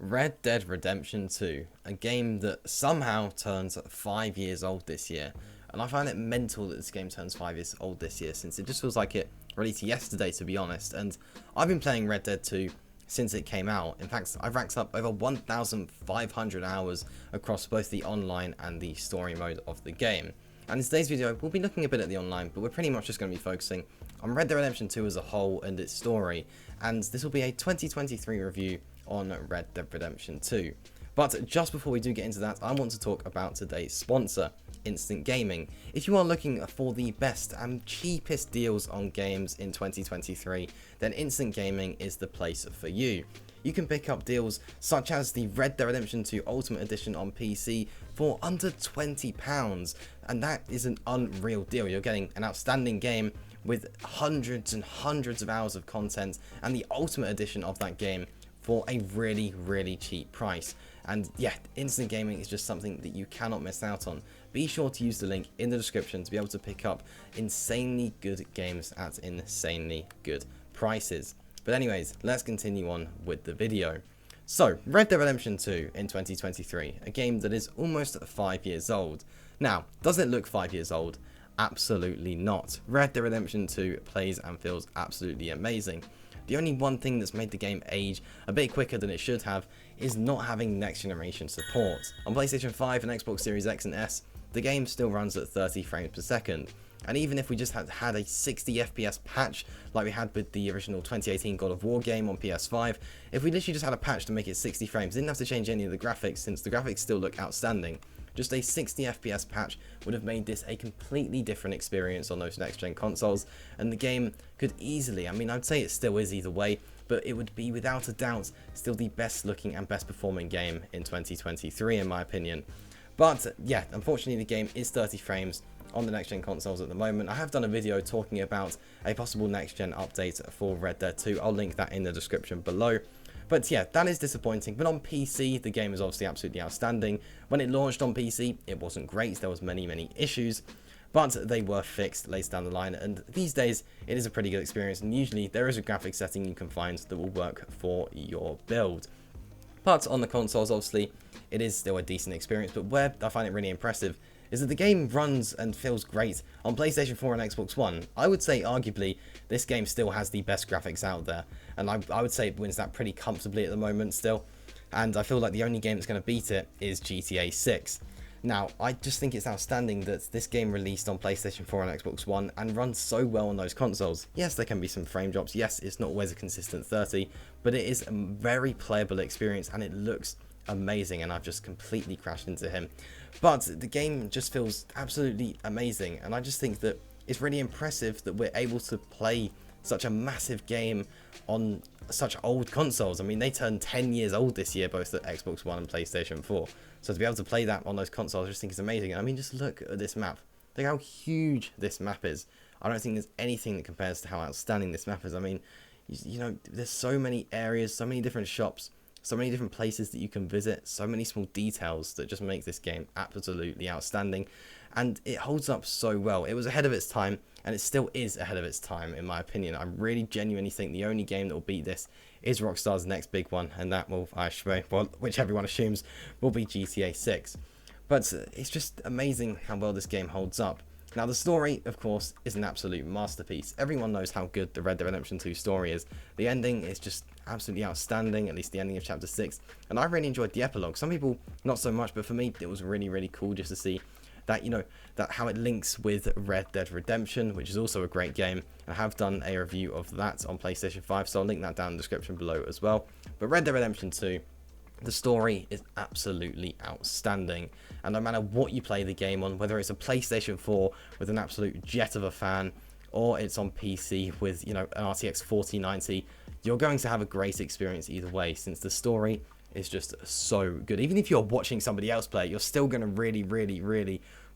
Red Dead Redemption 2, a game that somehow turns 5 years old this year. And I find it mental that this game turns 5 years old this year, since it just feels like it released yesterday, to be honest. And I've been playing Red Dead 2 since it came out. In fact, I've racked up over 1,500 hours across both the online and the story mode of the game. And in today's video, we'll be looking a bit at the online, but we're pretty much just going to be focusing on Red Dead Redemption 2 as a whole and its story. And this will be a 2023 review on Red Dead Redemption 2. But just before we do get into that, I want to talk about today's sponsor, Instant Gaming. If you are looking for the best and cheapest deals on games in 2023, then Instant Gaming is the place for you. You can pick up deals such as the Red Dead Redemption 2 Ultimate Edition on PC for under £20, and that is an unreal deal. You're getting an outstanding game with hundreds and hundreds of hours of content and the Ultimate Edition of that game for a really cheap price. And yeah, Instant Gaming is just something that you cannot miss out on. Be sure to use the link in the description to be able to pick up insanely good games at insanely good prices. But anyways, let's continue on with the video. So, Red Dead Redemption 2 in 2023, a game that is almost 5 years old. Now, does it look 5 years old? Absolutely not. Red Dead Redemption 2 plays and feels absolutely amazing. The only one thing that's made the game age a bit quicker than it should have is not having next generation support. On PlayStation 5 and Xbox Series X and S, the game still runs at 30 frames per second. And even if we just had a 60 FPS patch like we had with the original 2018 God of War game on PS5, if we literally just had a patch to make it 60 frames, didn't have to change any of the graphics since the graphics still look outstanding, just a 60 FPS patch would have made this a completely different experience on those next gen consoles, and the game could easily, I mean, I'd say it still is either way, but it would be without a doubt still the best looking and best performing game in 2023 in my opinion. But yeah, unfortunately the game is 30 frames on the next gen consoles at the moment. I have done a video talking about a possible next gen update for Red Dead 2. I'll link that in the description below. But yeah, that is disappointing. But on PC, the game is obviously absolutely outstanding. When it launched on PC, it wasn't great. There was many issues, but they were fixed later down the line. And these days, it is a pretty good experience. And usually, there is a graphics setting you can find that will work for your build. But on the consoles, obviously, it is still a decent experience. But where I find it really impressive is that the game runs and feels great on PlayStation 4 and Xbox One. I would say, arguably, this game still has the best graphics out there. And I would say it wins that pretty comfortably at the moment still. And I feel like the only game that's going to beat it is GTA 6. Now, I just think it's outstanding that this game released on PlayStation 4 and Xbox One and runs so well on those consoles. Yes, there can be some frame drops. Yes, it's not always a consistent 30, but it is a very playable experience and it looks amazing, and I've just completely crashed into him. But the game just feels absolutely amazing, and I just think that it's really impressive that we're able to play such a massive game on such old consoles. I mean, they turned 10 years old this year, both at Xbox One and PlayStation 4. So to be able to play that on those consoles, I just think it's amazing. And I mean, just look at this map. Look how huge this map is. I don't think there's anything that compares to how outstanding this map is. I mean, you know, there's so many areas, so many different shops, so many different places that you can visit, so many small details that just make this game absolutely outstanding. And it holds up so well. It was ahead of its time, and it still is ahead of its time, in my opinion. I really genuinely think the only game that will beat this is Rockstar's next big one, and that will, which everyone assumes, will be GTA 6. But it's just amazing how well this game holds up. Now, the story, of course, is an absolute masterpiece. Everyone knows how good the Red Dead Redemption 2 story is. The ending is just absolutely outstanding, at least the ending of Chapter 6. And I really enjoyed the epilogue. Some people, not so much, but for me, it was really cool just to see that, you know, that how it links with Red Dead Redemption, which is also a great game. I have done a review of that on PlayStation 5, so I'll link that down in the description below as well. But Red Dead Redemption 2, the story is absolutely outstanding, and no matter what you play the game on, whether it's a PlayStation 4 with an absolute jet of a fan, or it's on PC with, you know, an RTX 4090, you're going to have a great experience either way, since the story is just so good. Even if you're watching somebody else play it, you're still going to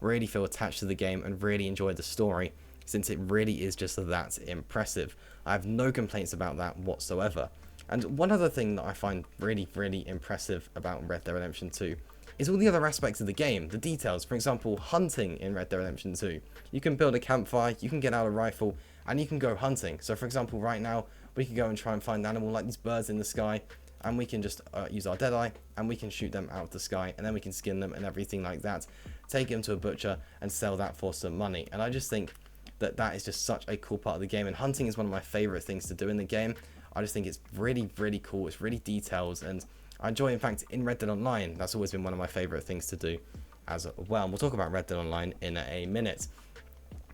really feel attached to the game and really enjoy the story, since it really is just that impressive. I have no complaints about that whatsoever. And one other thing that I find really impressive about Red Dead Redemption 2 is all the other aspects of the game, the details. For example, hunting in Red Dead Redemption 2. You can build a campfire, you can get out a rifle, and you can go hunting. So for example, right now, we could go and try and find an animal like these birds in the sky, and we can just use our Deadeye, and we can shoot them out of the sky, and then we can skin them and everything like that, take them to a butcher and sell that for some money. And I just think that that is just such a cool part of the game, and hunting is one of my favorite things to do in the game. I just think it's really, really cool. It's really detailed, and I enjoy, in fact, in Red Dead Online, that's always been one of my favorite things to do as well. And we'll talk about Red Dead Online in a minute.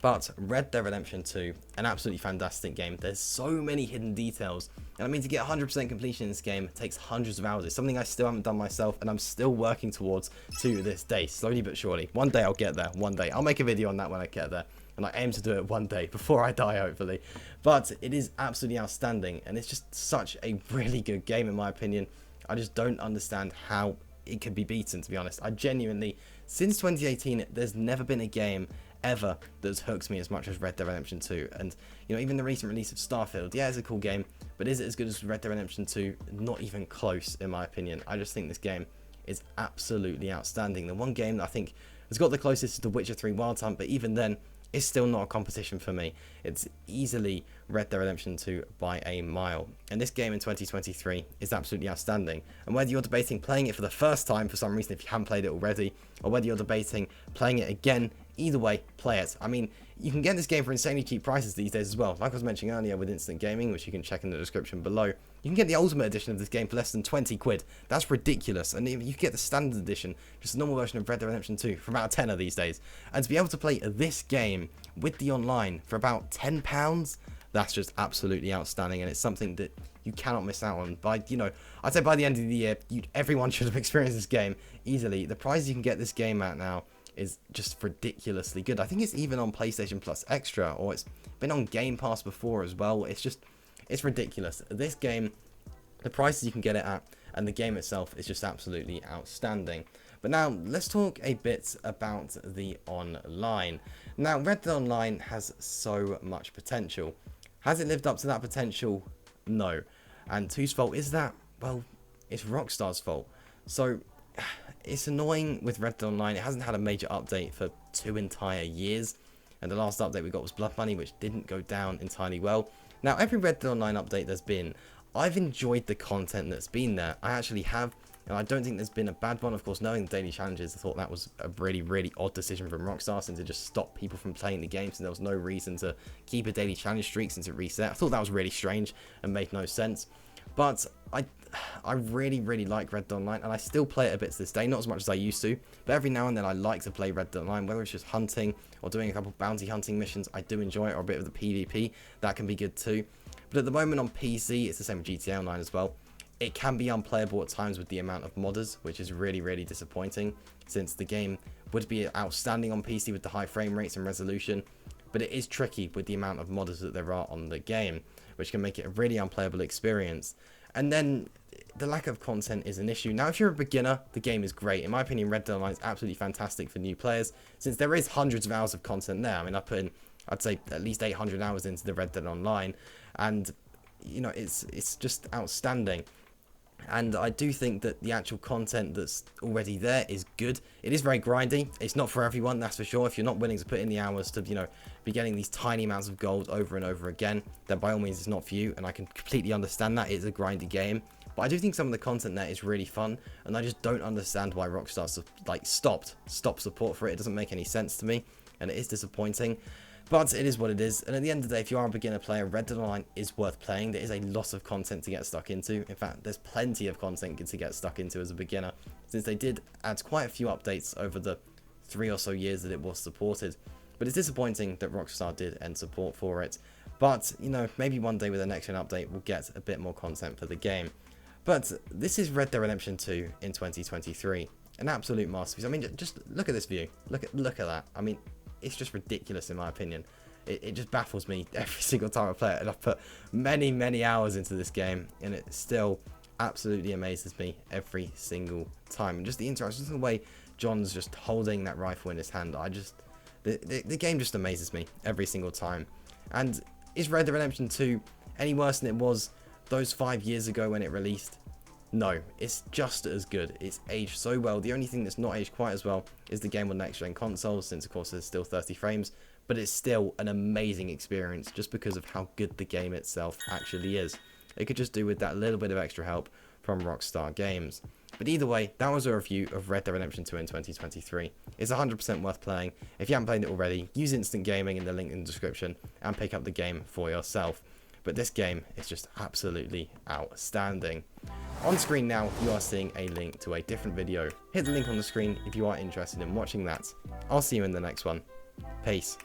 But Red Dead Redemption 2, an absolutely fantastic game. There's so many hidden details. And I mean, to get 100% completion in this game takes hundreds of hours. It's something I still haven't done myself, and I'm still working towards to this day, slowly but surely. One day I'll get there, one day. I'll make a video on that when I get there. And I aim to do it one day before I die, hopefully. But it is absolutely outstanding, and it's just such a really good game, in my opinion. I just don't understand how it could be beaten, to be honest. I genuinely, since 2018, there's never been a game ever that's hooked me as much as Red Dead Redemption 2. And, you know, even the recent release of Starfield, yeah, it's a cool game, but is it as good as Red Dead Redemption 2? Not even close, in my opinion. I just think this game is absolutely outstanding. The one game that I think has got the closest is The Witcher 3 Wild Hunt, but even then, it's still not a competition for me. It's easily Red Dead Redemption 2 by a mile. And this game in 2023 is absolutely outstanding. And whether you're debating playing it for the first time for some reason if you haven't played it already, or whether you're debating playing it again, either way, play it. I mean, you can get this game for insanely cheap prices these days as well. Like I was mentioning earlier with Instant Gaming, which you can check in the description below, you can get the Ultimate Edition of this game for less than 20 quid. That's ridiculous. And you can get the Standard Edition, just a normal version of Red Dead Redemption 2, for about a tenner these days. And to be able to play this game with the online for about £10, that's just absolutely outstanding. And it's something that you cannot miss out on. By, you know, I'd say by the end of the year, everyone should have experienced this game easily. The prices you can get this game at now is just ridiculously good. I think it's even on PlayStation Plus Extra, or it's been on Game Pass before as well. It's ridiculous. This game, the prices you can get it at, and the game itself is just absolutely outstanding. But now, let's talk a bit about the online. Now, Red Dead Online has so much potential. Has it lived up to that potential? No. And whose fault is that? Well, it's Rockstar's fault. So, it's annoying with Red Dead Online. It hasn't had a major update for 2 entire years. And the last update we got was Blood Money, which didn't go down entirely well. Now, every Red Dead Online update there's been, I've enjoyed the content that's been there. I actually have. And I don't think there's been a bad one. Of course, knowing the daily challenges, I thought that was a really, really odd decision from Rockstar, since it just stopped people from playing the game, so there was no reason to keep a daily challenge streak since it reset. I thought that was really strange and made no sense. But I really, really like Red Dead Online, and I still play it a bit to this day, not as much as I used to, but every now and then I like to play Red Dead Online, whether it's just hunting or doing a couple of bounty hunting missions. I do enjoy it, or a bit of the PvP, that can be good too. But at the moment on PC, it's the same with GTA Online as well. It can be unplayable at times with the amount of modders, which is really, really disappointing, since the game would be outstanding on PC with the high frame rates and resolution, but it is tricky with the amount of modders that there are on the game, which can make it a really unplayable experience. And then the lack of content is an issue. Now, if you're a beginner, the game is great. In my opinion, Red Dead Online is absolutely fantastic for new players, since there is hundreds of hours of content there. I mean, I put in, I'd say, at least 800 hours into the Red Dead Online, and, you know, it's just outstanding. And I do think that the actual content that's already there is good. It is very grindy. It's not for everyone, that's for sure. If you're not willing to put in the hours to, you know, be getting these tiny amounts of gold over and over again, then by all means it's not for you. And I can completely understand that. It's a grindy game. But I do think some of the content there is really fun. And I just don't understand why Rockstar stopped support for it. It doesn't make any sense to me. And it is disappointing. But it is what it is, and at the end of the day, if you are a beginner player, Red Dead Online is worth playing. There is a lot of content to get stuck into. In fact, there's plenty of content to get stuck into as a beginner, since they did add quite a few updates over the 3 or so years that it was supported. But it's disappointing that Rockstar did end support for it. But, you know, maybe one day with the next gen update, we'll get a bit more content for the game. But this is Red Dead Redemption 2 in 2023. An absolute masterpiece. I mean, just look at this view. Look at that. I mean, it's just ridiculous in my opinion. It just baffles me every single time I play it, and I've put many, many hours into this game, and it still absolutely amazes me every single time. And just the interaction, the way John's just holding that rifle in his hand, the game just amazes me every single time. And is Red Dead Redemption 2 any worse than it was those 5 years ago when it released? No, it's just as good. It's aged so well. The only thing that's not aged quite as well is the game on next-gen consoles, since of course there's still 30 frames, but it's still an amazing experience just because of how good the game itself actually is. It could just do with that little bit of extra help from Rockstar Games. But either way, that was a review of Red Dead Redemption 2 in 2023. It's 100% worth playing. If you haven't played it already, use Instant Gaming in the link in the description and pick up the game for yourself. But this game is just absolutely outstanding. On screen now, you are seeing a link to a different video. Hit the link on the screen if you are interested in watching that. I'll see you in the next one. Peace.